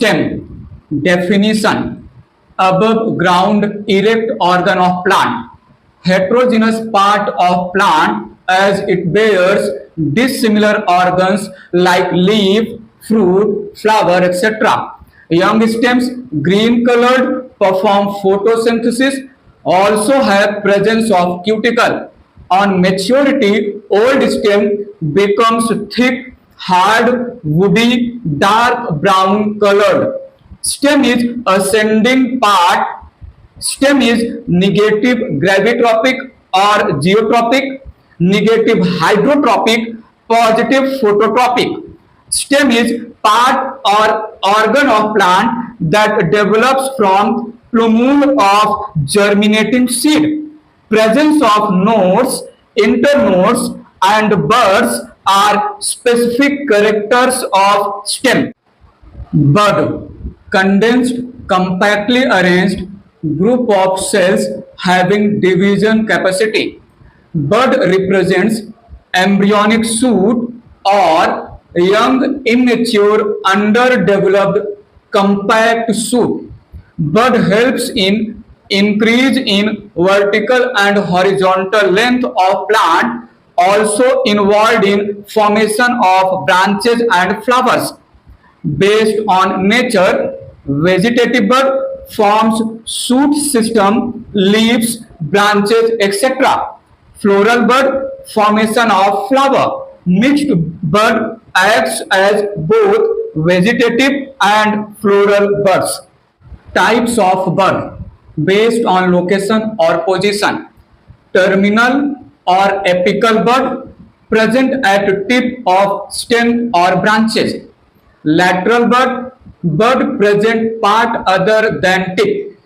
Stem. Definition. Above ground erect organ of plant. Heterogeneous part of plant as it bears dissimilar organs like leaf, fruit, flower, etc. Young stems, green colored, perform photosynthesis, also have presence of cuticle. On maturity, old stem becomes thick, hard, woody, dark brown colored. Stem is ascending part. Stem is negative gravitropic or geotropic, negative hydrotropic, positive phototropic. Stem is part or organ of plant that develops from plumule of germinating seed. Presence of nodes, internodes, and buds are specific characters of stem. Bud, condensed, compactly arranged group of cells having division capacity. Bud represents embryonic shoot or young, immature, underdeveloped, compact shoot. Bud helps in increase in vertical and horizontal length of plant, also involved in formation of branches and flowers. Based on nature, vegetative bud forms shoot system, leaves, branches, etc. Floral bud formation of flower. Mixed bud acts as both vegetative and floral buds. Types of bud based on location or position. Terminal or apical bud present at tip of stem or branches. Lateral bud present part other than tip.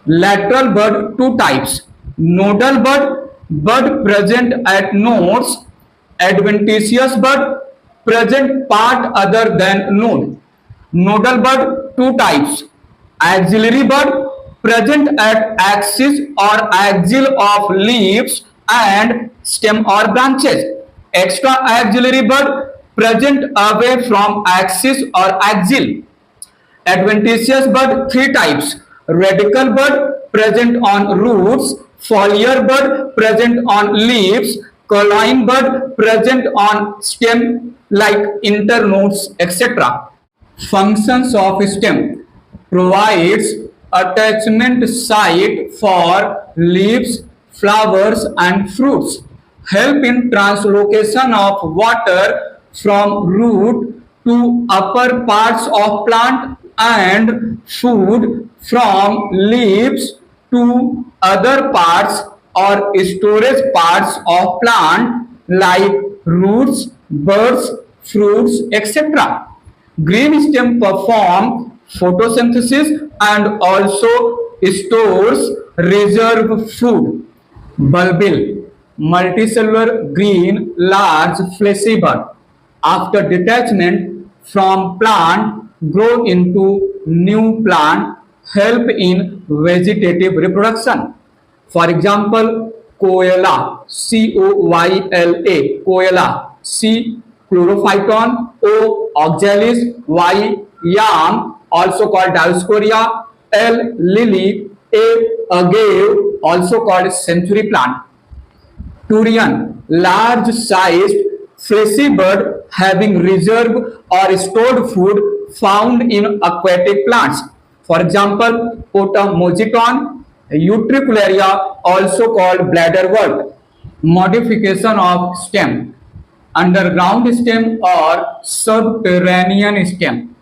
Lateral bud two types. Nodal bud present at nodes. Adventitious bud present part other than node. Nodal bud two types. Axillary bud present at axis or axil of leaves and stem or branches. Extra axillary bud present away from axis or axil. Adventitious bud three types. Radical bud present on roots, foliar bud present on leaves, colloidal bud present on stem like internodes, etc. Functions of stem: provides attachment site for leaves, flowers and fruits, help in translocation of water from root to upper parts of plant and food from leaves to other parts or storage parts of plant like roots, buds, fruits, etc. Green stem perform photosynthesis and also stores reserve food. Bulbil, multicellular green large fleshy bud. After detachment from plant, grow into new plant, help in vegetative reproduction. For example, Coela, Coyla, Coela, C. chlorophyton, O. oxalis, Y. yam, also called Dioscorea, L. lily, A. agave, also called century plant. Turian, large-sized fleshy bud having reserve or stored food found in aquatic plants. For example, Potamogeton, Utricularia, also called bladderwort. Modification of stem: underground stem or subterranean stem,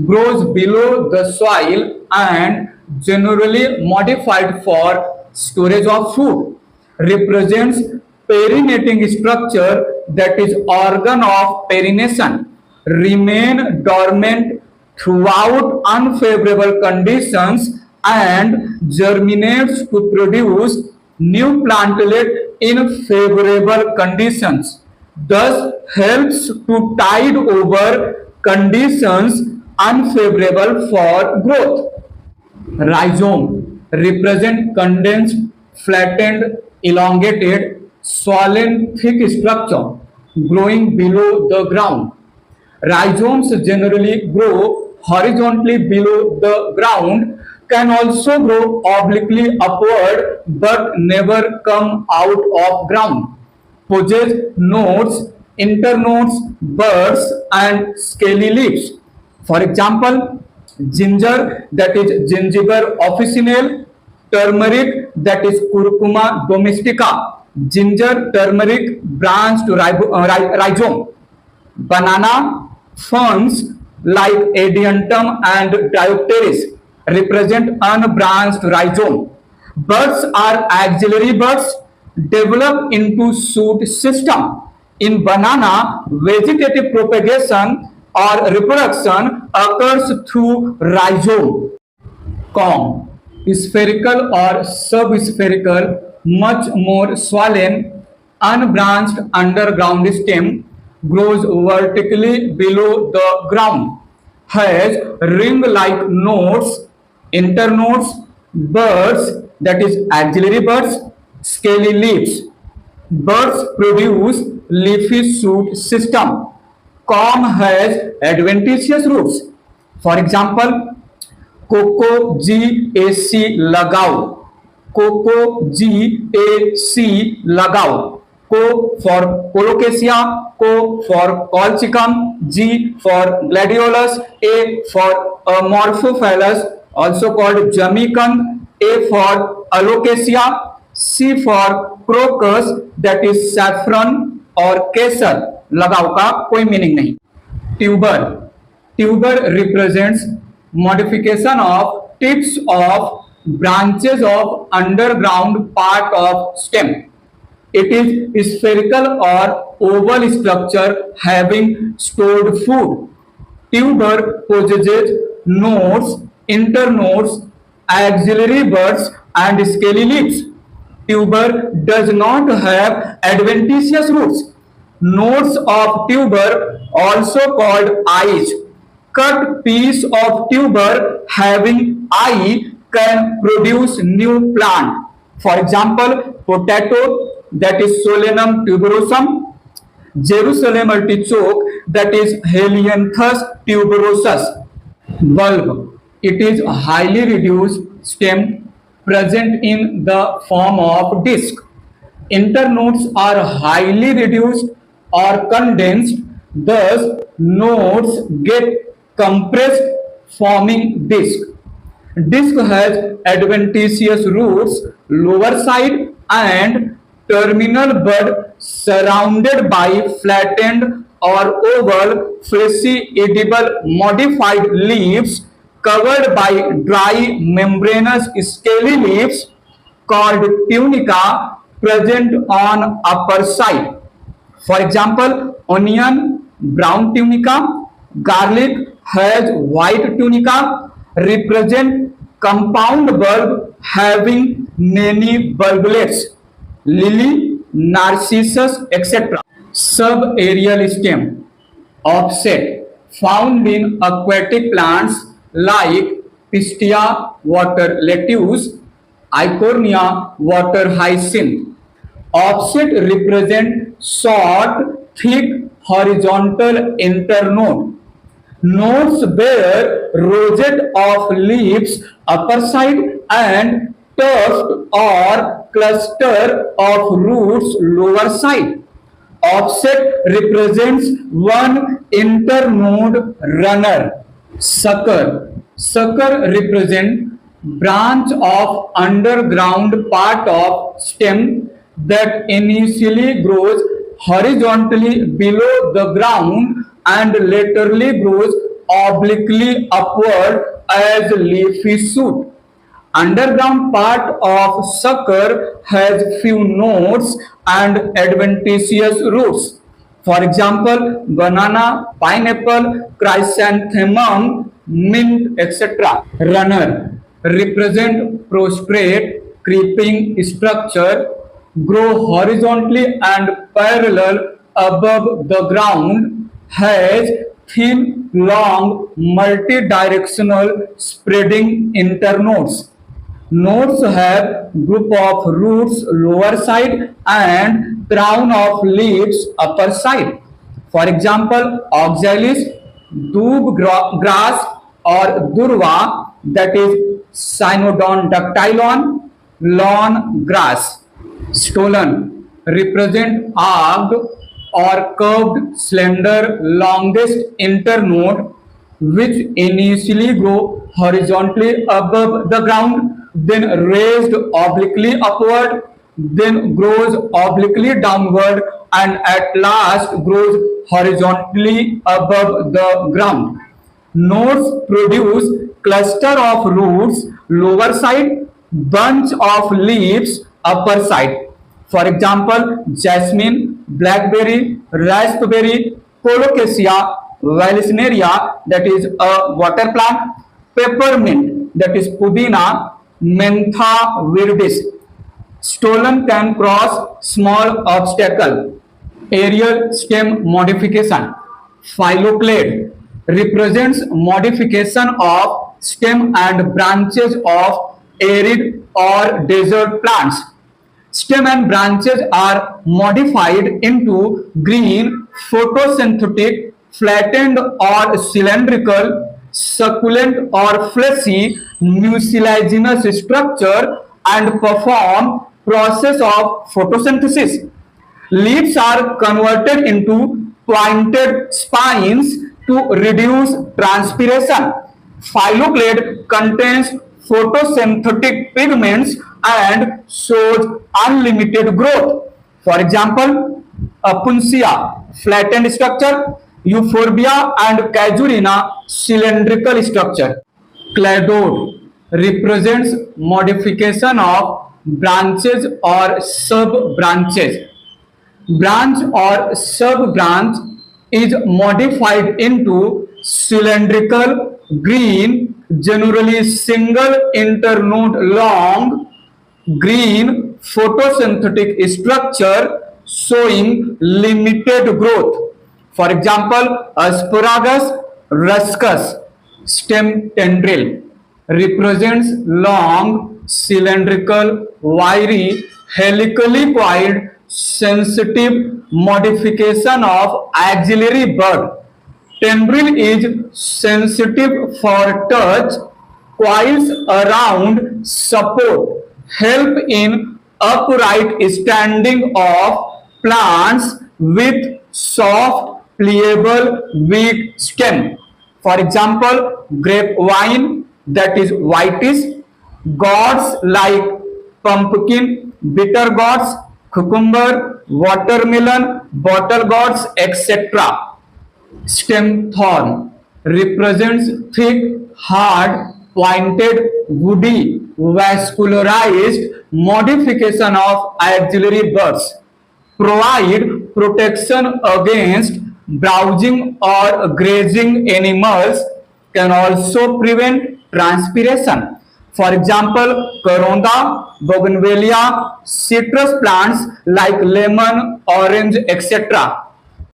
grows below the soil and generally modified for storage of food, represents perinating structure, that is organ of perination, remain dormant throughout unfavorable conditions and germinates to produce new plantlet in favorable conditions, thus helps to tide over conditions unfavorable for growth. Rhizome represent condensed, flattened, elongated, swollen, thick structure growing below the ground. Rhizomes generally grow horizontally below the ground can also grow obliquely upward but never come out of ground. Possess nodes, internodes, buds, and scaly leaves. For example, ginger, that is Gingiber officinale, turmeric, that is Curcuma domestica, ginger, turmeric, branched rhizome, banana, ferns like Adiantum and Diopteris represent unbranched rhizome. Buds are axillary buds develop into shoot system. In banana, vegetative propagation or reproduction occurs through rhizome. Comb, spherical or subspherical, much more swollen, unbranched underground stem, grows vertically below the ground, has ring-like nodes, internodes, buds, that is axillary buds, scaly leaves. Buds produce leafy shoot system. Comb has adventitious roots. For example, कोको GAC लगाओ, कोको GAC लगाओ, को for colocasia, को for colchicum, G for gladiolus, A for amorphophallus also called jamaican, A for alocasia, C for crocus that is saffron और केसर लगाओ का कोई मीनिंग नहीं. Tuber, tuber represents modification of tips of branches of underground part of stem. It is spherical or oval structure having stored food. Tuber possesses nodes, internodes, axillary buds and scaly leaves. Tuber does not have adventitious roots. Nodes of tuber, also called eyes. Cut piece of tuber having eye can produce new plant. For example, potato, that is Solanum tuberosum, Jerusalem artichoke, that is Helianthus tuberosus. Bulb, it is a highly reduced stem present in the form of disc. Internodes are highly reduced or condensed, thus nodes get compressed forming disc. Disc has adventitious roots, lower side and terminal bud surrounded by flattened or oval fleshy edible modified leaves covered by dry membranous scaly leaves called tunica present on upper side. For example, onion, brown tunica, garlic has white tunica, represent compound bulb having many bulblets, lily, narcissus, etc. Subaerial stem, offset, found in aquatic plants like Pistia water lettuce, Eichhornia water hyacinth. Offset represent short, thick, horizontal internode. Nodes bear rosette of leaves upper side and tuft or cluster of roots lower side. Offset represents one internode runner. Sucker. Sucker represent branch of underground part of stem that initially grows horizontally below the ground and laterally grows obliquely upward as leafy shoot. Underground part of sucker has few nodes and adventitious roots. For example, banana, pineapple, chrysanthemum, mint, etc. Runner represent prostrate, creeping structure, grow horizontally and parallel above the ground, has thin, long, multi-directional spreading internodes. Nodes have group of roots lower side and crown of leaves upper side. For example, oxalis, doob grass, or durva, that is cynodon dactylon, lawn grass. Stolon represent arched or curved, slender, longest internode which initially grow horizontally above the ground, then raised obliquely upward, then grows obliquely downward, and at last grows horizontally above the ground. Nodes produce cluster of roots lower side, bunch of leaves upper side. For example, jasmine, blackberry, raspberry, colocasia, vallisneria, that is a water plant, peppermint, that is pudina, mentha viridis. Stolon can cross small obstacle. Aerial stem modification. Phylloclade represents modification of stem and branches of arid or desert plants. Stem and branches are modified into green, photosynthetic, flattened or cylindrical, succulent or fleshy, mucilaginous structure and perform process of photosynthesis. Leaves are converted into pointed spines to reduce transpiration. Phylloclade contains photosynthetic pigments and shows unlimited growth. For example, Apuncia, flattened structure, Euphorbia and Casuarina, cylindrical structure. Cladode represents modification of branches or sub-branches. Branch or sub-branch is modified into cylindrical, green, generally single internode long, green photosynthetic structure showing limited growth. For example, Asparagus ruscus, stem tendril, represents long, cylindrical, wiry, helically coiled, sensitive modification of axillary bud. Tendril is sensitive for touch, coils around support, help in upright standing of plants with soft, pliable, weak stem. For example, grapevine, that is whitish, gourds like pumpkin, bitter gourds, cucumber, watermelon, bottle gourds, etc. Stem thorn represents thick, hard, pointed, woody, vascularized modification of axillary buds. Provide protection against browsing or grazing animals, can also prevent transpiration. For example, Coronda, Bougainvillea, citrus plants like lemon, orange, etc.